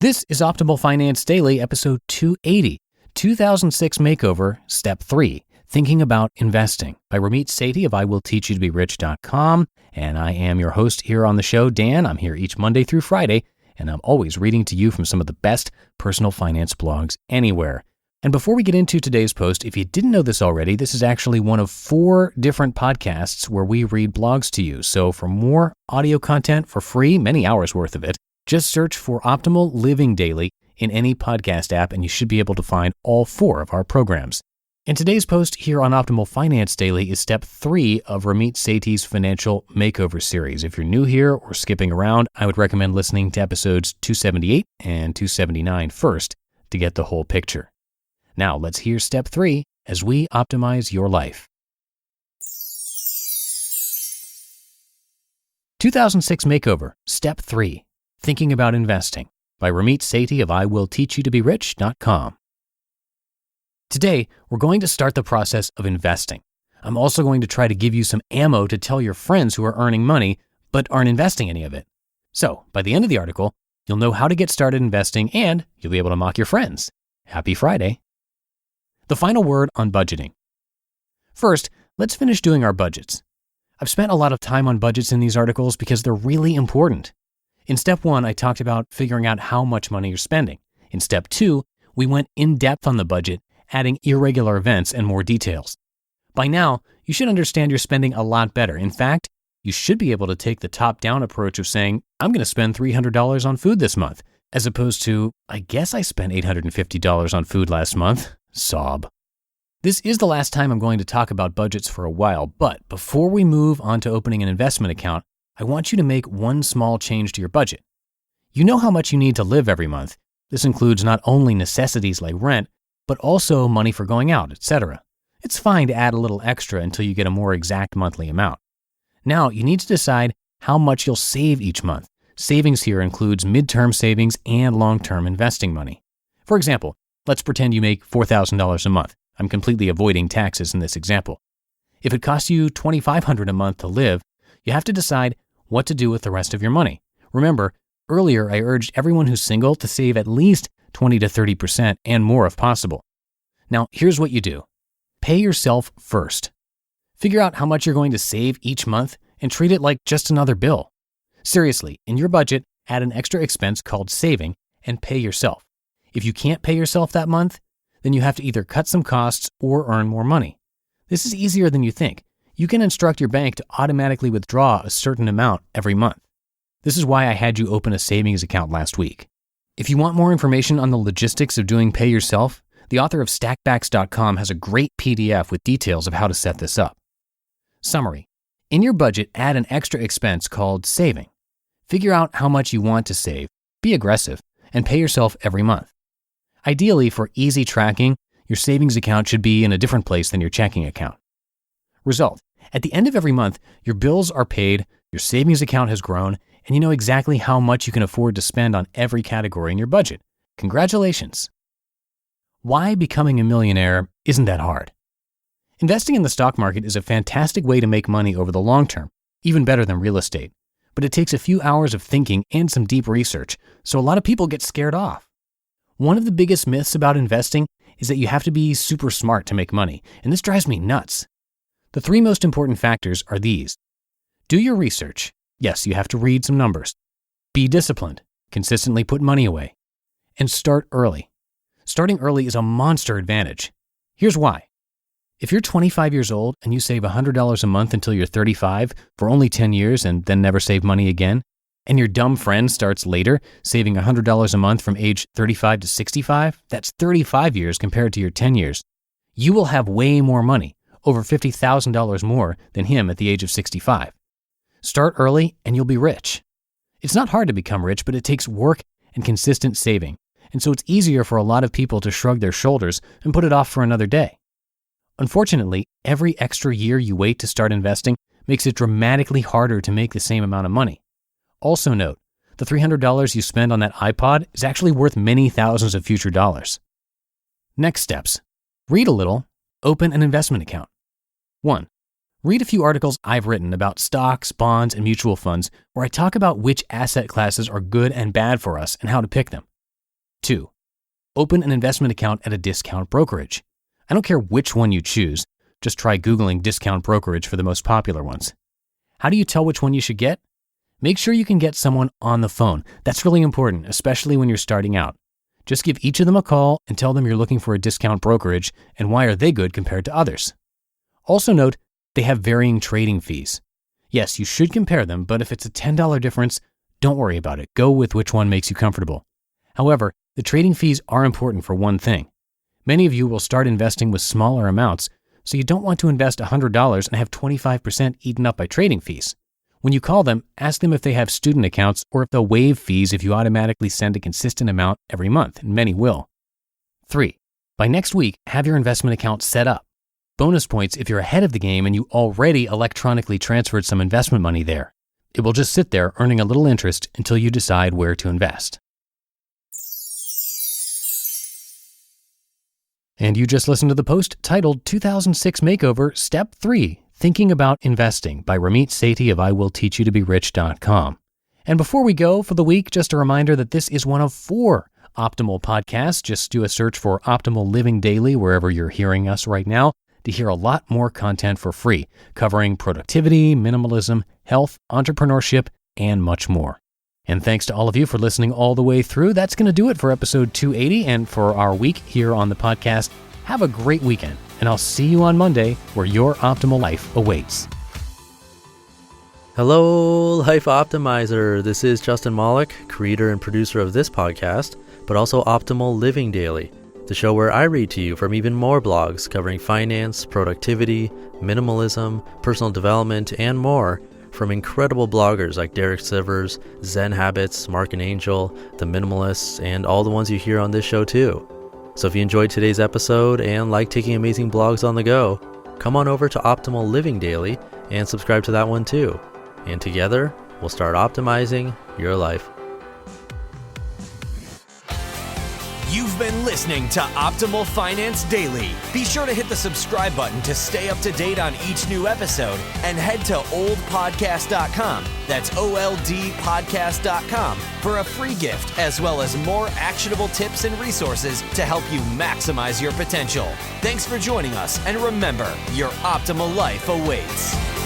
This is Optimal Finance Daily, episode 280, 2006 Makeover, Step 3, Thinking About Investing, by Ramit Sethi of IWillTeachYouToBeRich.com. And I am your host here on the show, Dan. I'm here each Monday through Friday, and I'm always reading to you from some of the best personal finance blogs anywhere. And before we get into today's post, if you didn't know this already, this is actually one of 4 different podcasts where we read blogs to you. So for more audio content for free, many hours worth of it, just search for Optimal Living Daily in any podcast app, and you should be able to find all 4 of our programs. And today's post here on Optimal Finance Daily is Step 3 of Ramit Sethi's Financial Makeover series. If you're new here or skipping around, I would recommend listening to episodes 278 and 279 first to get the whole picture. Now let's hear Step 3 as we optimize your life. 2006 Makeover, Step 3, Thinking About Investing, by Ramit Sethi of IWillTeachYouToBeRich.com. Today, we're going to start the process of investing. I'm also going to try to give you some ammo to tell your friends who are earning money but aren't investing any of it. So, by the end of the article, you'll know how to get started investing and you'll be able to mock your friends. Happy Friday. The final word on budgeting. First, let's finish doing our budgets. I've spent a lot of time on budgets in these articles because they're really important. In Step 1, I talked about figuring out how much money you're spending. In Step 2, we went in depth on the budget, adding irregular events and more details. By now, you should understand your spending a lot better. In fact, you should be able to take the top-down approach of saying, I'm going to spend $300 on food this month, as opposed to, I guess I spent $850 on food last month. Sob. This is the last time I'm going to talk about budgets for a while, but before we move on to opening an investment account, I want you to make one small change to your budget. You know how much you need to live every month. This includes not only necessities like rent, but also money for going out, etc. It's fine to add a little extra until you get a more exact monthly amount. Now, you need to decide how much you'll save each month. Savings here includes midterm savings and long-term investing money. For example, let's pretend you make $4,000 a month. I'm completely avoiding taxes in this example. If it costs you $2,500 a month to live, you have to decide what to do with the rest of your money. Remember, earlier I urged everyone who's single to save at least 20 to 30% and more if possible. Now, here's what you do. Pay yourself first. Figure out how much you're going to save each month and treat it like just another bill. Seriously, in your budget, add an extra expense called saving and pay yourself. If you can't pay yourself that month, then you have to either cut some costs or earn more money. This is easier than you think. You can instruct your bank to automatically withdraw a certain amount every month. This is why I had you open a savings account last week. If you want more information on the logistics of doing pay yourself, the author of Stackbacks.com has a great PDF with details of how to set this up. Summary. In your budget, add an extra expense called saving. Figure out how much you want to save, be aggressive, and pay yourself every month. Ideally, for easy tracking, your savings account should be in a different place than your checking account. Result. At the end of every month, your bills are paid, your savings account has grown, and you know exactly how much you can afford to spend on every category in your budget. Congratulations. Why becoming a millionaire isn't that hard? Investing in the stock market is a fantastic way to make money over the long term, even better than real estate. But it takes a few hours of thinking and some deep research, so a lot of people get scared off. One of the biggest myths about investing is that you have to be super smart to make money, and this drives me nuts. The 3 most important factors are these. Do your research. Yes, you have to read some numbers. Be disciplined. Consistently put money away. And start early. Starting early is a monster advantage. Here's why. If you're 25 years old and you save $100 a month until you're 35 for only 10 years and then never save money again, and your dumb friend starts later, saving $100 a month from age 35 to 65, that's 35 years compared to your 10 years. You will have way more money, over $50,000 more than him at the age of 65. Start early and you'll be rich. It's not hard to become rich, but it takes work and consistent saving. And so it's easier for a lot of people to shrug their shoulders and put it off for another day. Unfortunately, every extra year you wait to start investing makes it dramatically harder to make the same amount of money. Also note, the $300 you spend on that iPod is actually worth many thousands of future dollars. Next steps. Read a little. Open an investment account. 1. Read a few articles I've written about stocks, bonds, and mutual funds where I talk about which asset classes are good and bad for us and how to pick them. 2. Open an investment account at a discount brokerage. I don't care which one you choose. Just try Googling discount brokerage for the most popular ones. How do you tell which one you should get? Make sure you can get someone on the phone. That's really important, especially when you're starting out. Just give each of them a call and tell them you're looking for a discount brokerage and why are they good compared to others. Also note, they have varying trading fees. Yes, you should compare them, but if it's a $10 difference, don't worry about it. Go with which one makes you comfortable. However, the trading fees are important for one thing. Many of you will start investing with smaller amounts, so you don't want to invest $100 and have 25% eaten up by trading fees. When you call them, ask them if they have student accounts or if they'll waive fees if you automatically send a consistent amount every month, and many will. 3. By next week, have your investment account set up. Bonus points if you're ahead of the game and you already electronically transferred some investment money there. It will just sit there earning a little interest until you decide where to invest. And you just listened to the post titled 2006 Makeover Step 3, Thinking About Investing by Ramit Sethi of IWillTeachYouToBeRich.com. And before we go for the week, just a reminder that this is one of 4 Optimal podcasts. Just do a search for Optimal Living Daily wherever you're hearing us right now to hear a lot more content for free, covering productivity, minimalism, health, entrepreneurship, and much more. And thanks to all of you for listening all the way through. That's going to do it for episode 280 and for our week here on the podcast. Have a great weekend, and I'll see you on Monday where your optimal life awaits. Hello, Life Optimizer. This is Justin Malik, creator and producer of this podcast, but also Optimal Living Daily, the show where I read to you from even more blogs covering finance, productivity, minimalism, personal development, and more from incredible bloggers like Derek Sivers, Zen Habits, Mark and Angel, The Minimalists, and all the ones you hear on this show too. So if you enjoyed today's episode and like taking amazing blogs on the go, come on over to Optimal Living Daily and subscribe to that one too. And together, we'll start optimizing your life. You've been listening to Optimal Finance Daily. Be sure to hit the subscribe button to stay up to date on each new episode and head to oldpodcast.com. That's OLDpodcast.com for a free gift as well as more actionable tips and resources to help you maximize your potential. Thanks for joining us, and remember, your optimal life awaits.